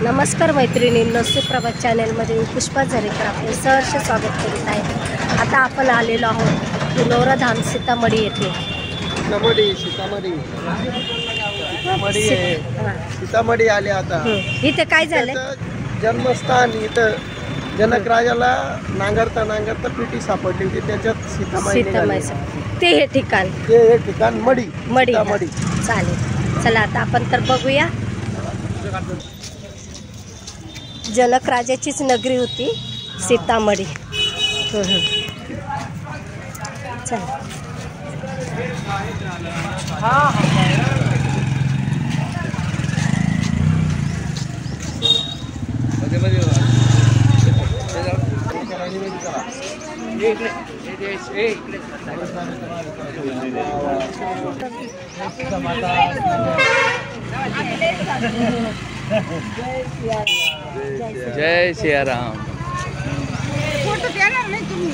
नमस्कार मैत्रिणींनो, सुप्रभात चॅनलमध्ये मी पुष्पा झरेकर आपले सहर्ष स्वागत करीत आहे। आता आपण आलेलो आहोत पुनोरा धाम सीतामढी येथे। सीतामढी आले आता। इथे काय झालं? जन्मस्थान इथं जनक राजाला नांगरता नांगरता पिटी सापडली होती, त्याच्यात सीतामाई ते हे ठिकाण मढी। चालेल, चला आता आपण तर बघूया। जनक राजाचीच नगरी होती सीतामढी। चला जय सियाराम। फोटो देणार नाही तुम्ही?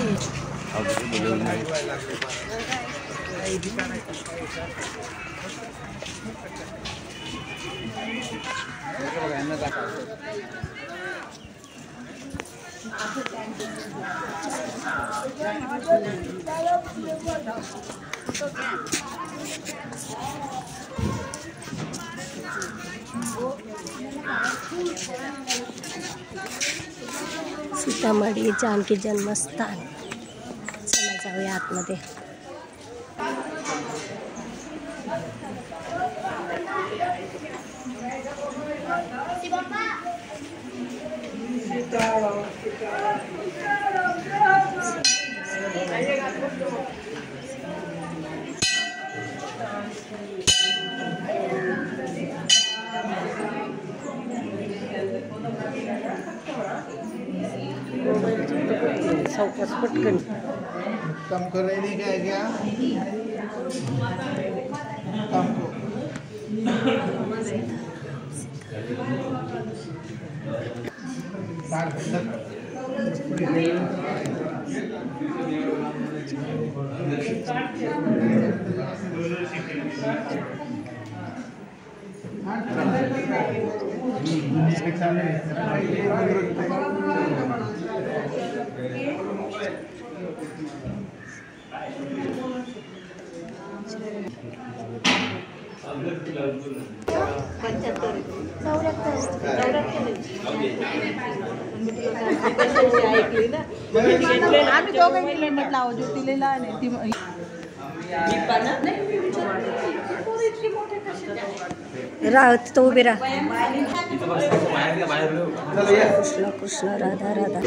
सीतामढी जानकी जन्मस्थान। चला जाऊया आतमध्ये। पटकन काम करायला काय क्या काम को आम्ही दोघांनी म्हटलं आहो ज्योतिलेला नाही ती राहत तो उभी राहा। कृष्ण कृष्ण राधा राधा।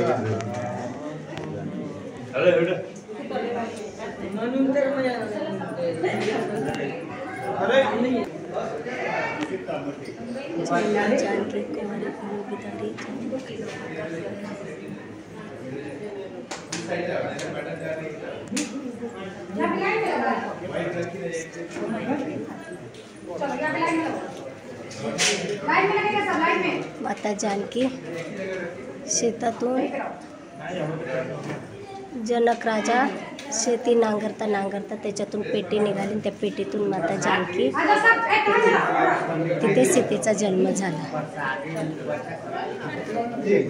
जानकी कुमारी बिदारी माता जानकी शेतातून जनक राजा शेती नांगरता नांगरता त्याच्यातून पेटी निघाली। त्या पेटीतून माता जानकी तिथे सीतेचा जन्म झाला। जय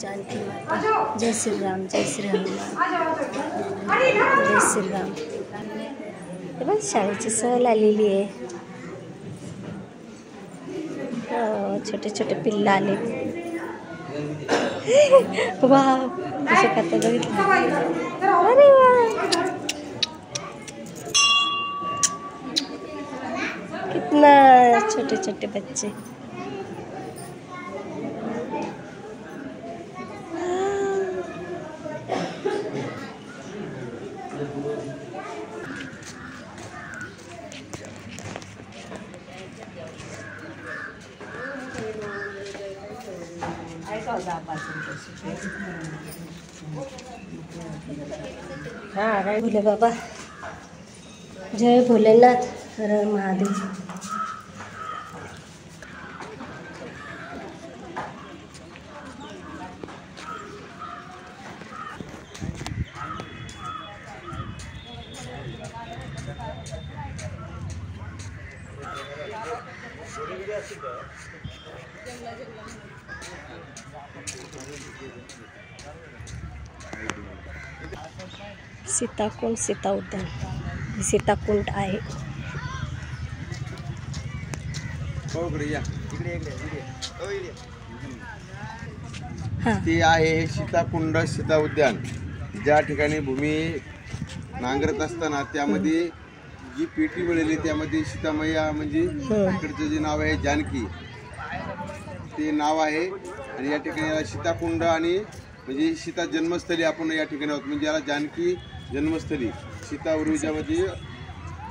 जानकी माता, जय श्री राम, जय श्री हनुमान, जय श्री राम। हे बघ शाळेची सहल आलेली आहे। छोटे छोटे पिल्ला आले। वाह, कसे करते बघितलं? अरे वाह, कितना छोटे छोटे बच्चे। भोले बाबा, जय भोलेनाथ, हर हर महादेव। सीताकुंड सीता उद्यान, सीताकुंड आहे. ते आहे सीताकुंड सीता उद्यान. ज्या ठिकाणी भूमी नांगरत असताना त्यामध्ये जी पेटी मिळाली त्यामध्ये सीतामैया म्हणजे इकडचं जे नाव आहे जानकी ते नाव आहे. आणि या ठिकाणी याला सीताकुंड आणि म्हणजे सीता जन्मस्थळी आपण या ठिकाणी आहोत. म्हणजे याला जानकी जन्मस्थळी सीता उर्विजामध्ये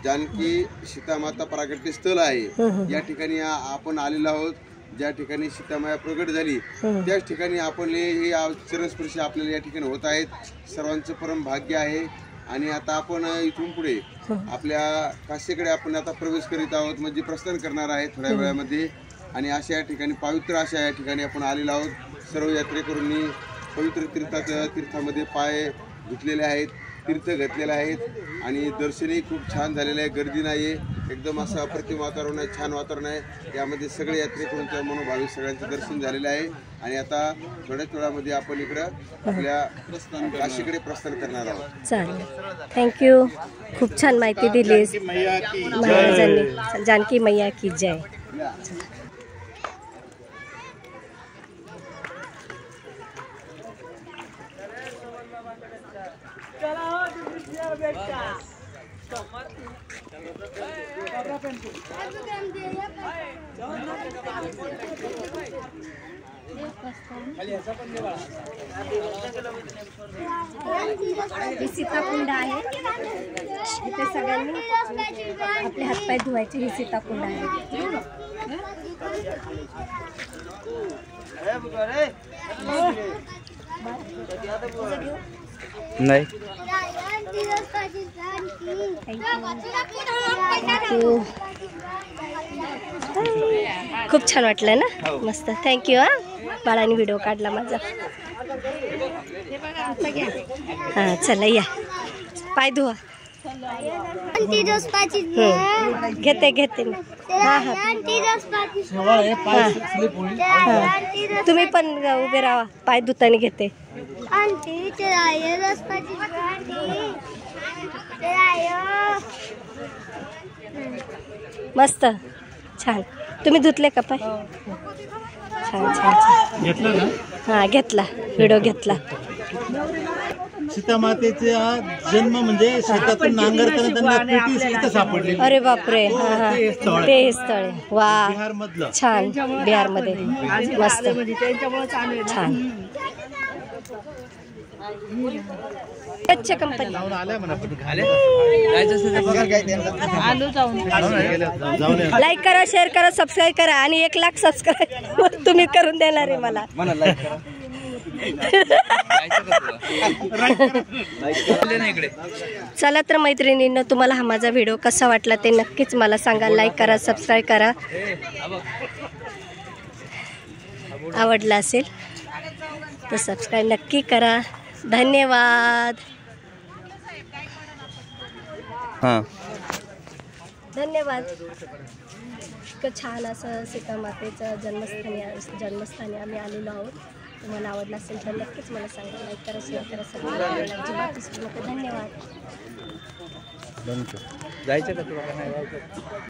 जानकी सीतामाता प्रागट्य स्थळ आहे. या ठिकाणी आपण आलेलो आहोत. ज्या ठिकाणी सीतामाया प्रगट झाली त्याच ठिकाणी आपण हे चरणस्पर्शी आपल्याला या ठिकाणी होत आहेत. सर्वांचं परम भाग्य आहे. आणि आता आपण इथून पुढे आपल्या काशीकडे आपण आता प्रवेश करीत आहोत, म्हणजे प्रस्थान करणार आहे थोड्या वेळामध्ये. आणि अशा या ठिकाणी पवित्र अशा या ठिकाणी आपण आलेलो आहोत. सर्व यात्रेकरूंनी पवित्र तीर्थामध्ये पाय धुतलेले आहेत, तीर्थ घेतलेले आहेत. आणि दर्शनही खूप छान झालेलं आहे. गर्दी नाही आहे, एकदम असं अप्रतिम वातावरण आहे, छान वातावरण आहे. यामध्ये सगळे यात्रेकरूंच्या मनोभावी सगळ्यांचं दर्शन झालेलं आहे. आणि आता थोड्याच वेळामध्ये आपण इकडं आपल्या काशीकडे प्रस्थान करणार आहोत. चालेल, थँक्यू. खूप छान माहिती दिलीस महाराजांनी. जानकी मैया की जय. ही सीताकुंड आहे. इथे सगळ्यांनी आपले हातपाय धुवायचे. ही सीताकुंड आहे. नाही खूप छान वाटलं ना. मस्त, थँक्यू. बाळाने व्हिडिओ काढला माझा. हां चला या, पाय धुवा. घेते घेते. हां हां तुम्ही पण उभे राहा, पाय धुताना घेते. मस्त, छान. तुम्ही धुतले का पाय? छान छान छान. घेतलं ना? हां घेतला, व्हिडिओ घेतला. सीतामातेचा जन्म म्हणजे शेतातून नांगरताना त्यांना पेटी इथं सापडली. अरे बापरे. हां हां ते स्थळ आहे. वा बिहार मधलं. छान. बिहारमध्ये मस्त, छान. कच्च्या कंपनी लाईक करा, शेअर करा, सबस्क्राईब करा. आणि 1 लाख सबस्क्राईब तुम्ही करून देणार आहे मला. चला तर मैत्रिणींनो, तुम्हाला हा माझा व्हिडिओ कसा वाटला ते नक्कीच मला सांगा. लाईक करा, सबस्क्राईब करा. आवडला असेल तर सबस्क्राईब नक्की करा. धन्यवाद. हां धन्यवाद. इतकं छान असं सीतामातेचं जन्मस्थानी आम्ही आलेलो आहोत. तुम्हाला आवडलं असेल तर नक्कीच मला सांगा. लाईक करा, शेअर करा, सगळं. धन्यवाद. जायचं का तुला?